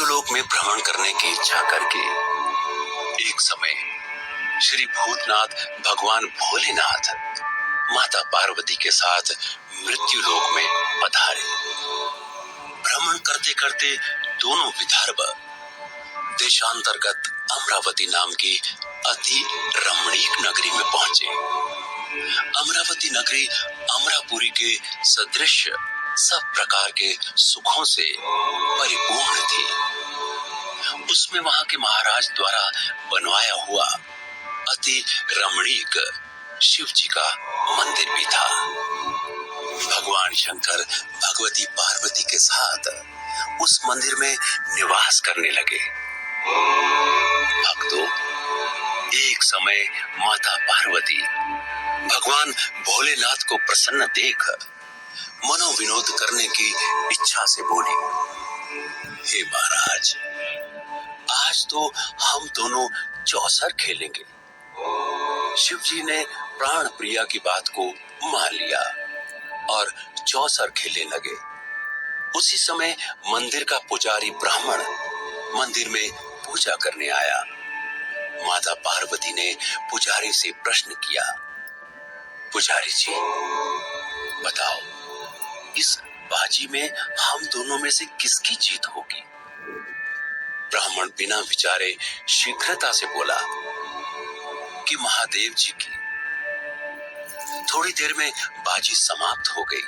मृत्युलोक में भ्रमण करने की इच्छा करके एक समय श्री भूतनाथ भगवान भोलेनाथ माता पार्वती के साथ मृत्युलोक में पधारे। भ्रमण करते करते दोनों विदर्भ देशांतर्गत अमरावती नाम की अति रमणीक नगरी में पहुंचे। अमरावती नगरी अमरापुरी के सदृश सब प्रकार के सुखों से परिपूर्ण थी। उसमें वहां के महाराज द्वारा बनवाया हुआ अति रमणीक शिव जी का मंदिर भी था। भगवान शंकर भगवती पार्वती के साथ उस मंदिर में निवास करने लगे। भक्तों, एक समय माता पार्वती भगवान भोलेनाथ को प्रसन्न देख मनोविनोद करने की इच्छा से बोली, हे महाराज, आज तो हम दोनों चौसर खेलेंगे। शिव जी ने प्राण प्रिया की बात को मान लिया और चौसर खेलने लगे। उसी समय मंदिर का पुजारी ब्राह्मण मंदिर में पूजा करने आया। माता पार्वती ने पुजारी से प्रश्न किया, पुजारी जी, बताओ, इस बाजी में हम दोनों में से किसकी जीत होगी? ब्राह्मण बिना विचारे शीघ्रता से बोला कि महादेव जी की। थोड़ी देर में बाजी समाप्त हो गई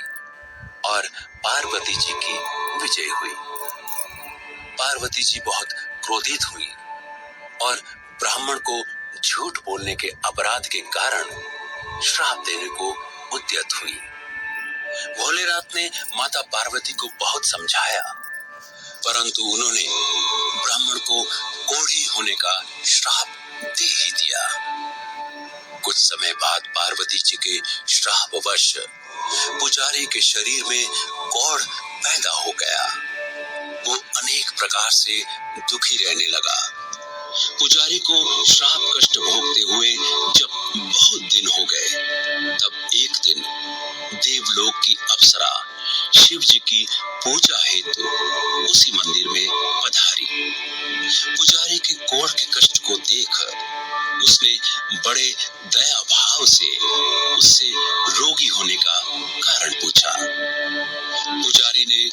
और पार्वती जी की विजय हुई। पार्वती जी बहुत क्रोधित हुई और ब्राह्मण को झूठ बोलने के अपराध के कारण श्राप देने को उद्यत हुई। भोलेनाथ ने माता पार्वती को बहुत समझाया, परंतु उन्होंने ब्राह्मण को कोढ़ी होने का श्राप दे ही दिया। कुछ समय बाद पार्वती जी के श्रापवश पुजारी के शरीर में कोढ़ पैदा हो गया। वो अनेक प्रकार से दुखी रहने लगा। पुजारी को श्राप कष्ट भोगते हुए जब बहुत दिन हो गए, तब एक दिन देवलोक की अप्सरा शिव जी की पूजा हेतु उसी मंदिर में पधारी। पुजारी के कोढ़ के कष्ट को देख उसने बड़े दया भाव से उससे रोगी होने का कारण पूछा। पुजारी ने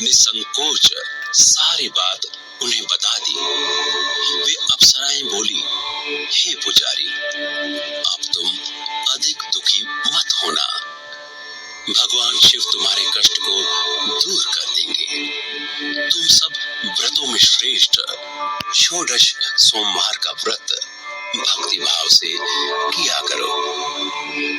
निसंकोच सारी बात उन्हें बता दी। वे अप्सराएं बोली, हे पुजारी, अब तुम अधिक दुखी मत होना। भगवान शिव तुम्हारे कष्ट को दूर कर देंगे। तुम सब व्रतों में श्रेष्ठ षोडश सोमवार का व्रत भक्ति भाव से किया करो।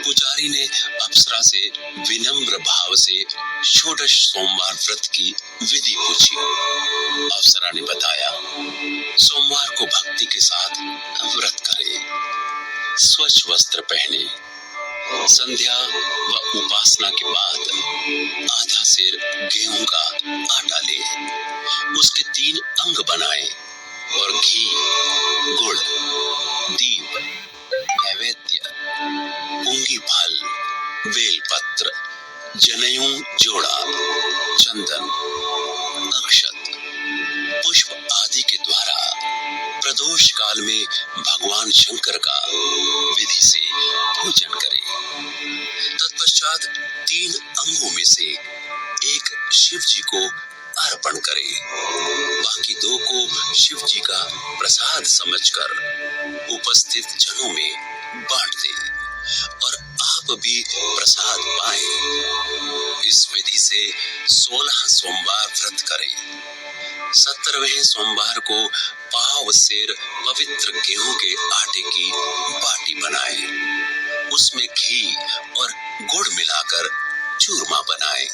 पुजारी ने अप्सरा से विनम्र भाव से षोडश सोमवार व्रत की विधि पूछी। अप्सरा ने बताया, सोमवार को भक्ति के साथ व्रत करें, स्वच्छ वस्त्र पहने, संध्या व उपासना के बाद आधा सेर गेहूं का आटा ले, उसके 3 अंग बनाएं और घी, गुड़, दीप, नैवेद्य, पुंगी फल, बेलपत्र, जनेऊ जोड़ा, चंदन, अक्षत, पुष्प आदि के द्वारा प्रदोष काल में भगवान शंकर का विधि से पूजन करें। तत्पश्चात 3 अंगों में से एक शिव जी को अर्पण करें, बाकी 2 को शिव जी का प्रसाद समझकर उपस्थित जनों में बांट दें और आप भी प्रसाद पाएं। इस विधि से 16 सोमवार व्रत करें। 17वें सोमवार को पाव सेर पवित्र गेहूं के आटे की बाटी बनाएं, उसमें घी और गुड़ मिलाकर चूरमा बनाएं।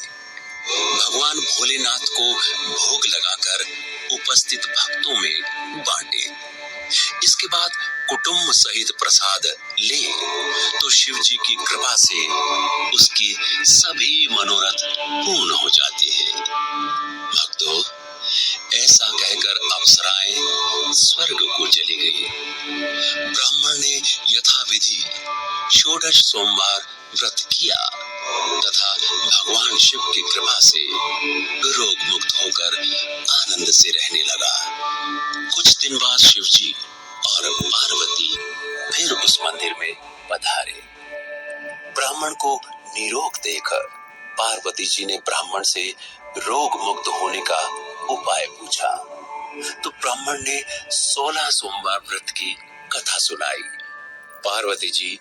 भगवान भोलेनाथ को भोग लगाकर उपस्थित भक्तों में बांटें। इसके बाद कुटुंब सहित प्रसाद लें तो शिव जी की कृपा से उसकी सभी मनोरथ पूर्ण हो जाते हैं। भक्तों, ऐसा कहकर अप्सराएं स्वर्ग को चली गई। ब्राह्मण ने यथाविधि षोडश सोमवार व्रत किया तथा भगवान शिव की कृपा से रोग मुक्त होकर आनंद से रहने लगा। कुछ दिन बाद शिवजी और पार्वती फिर उस मंदिर में पधारे। ब्राह्मण को निरोग देखकर पार्वती जी ने ब्राह्मण से रोग मुक्त होने का उपाय पूछा। तो ब्राह्मण ने 16 सोमवार व्रत की कथा सुनाई। पार्वती जी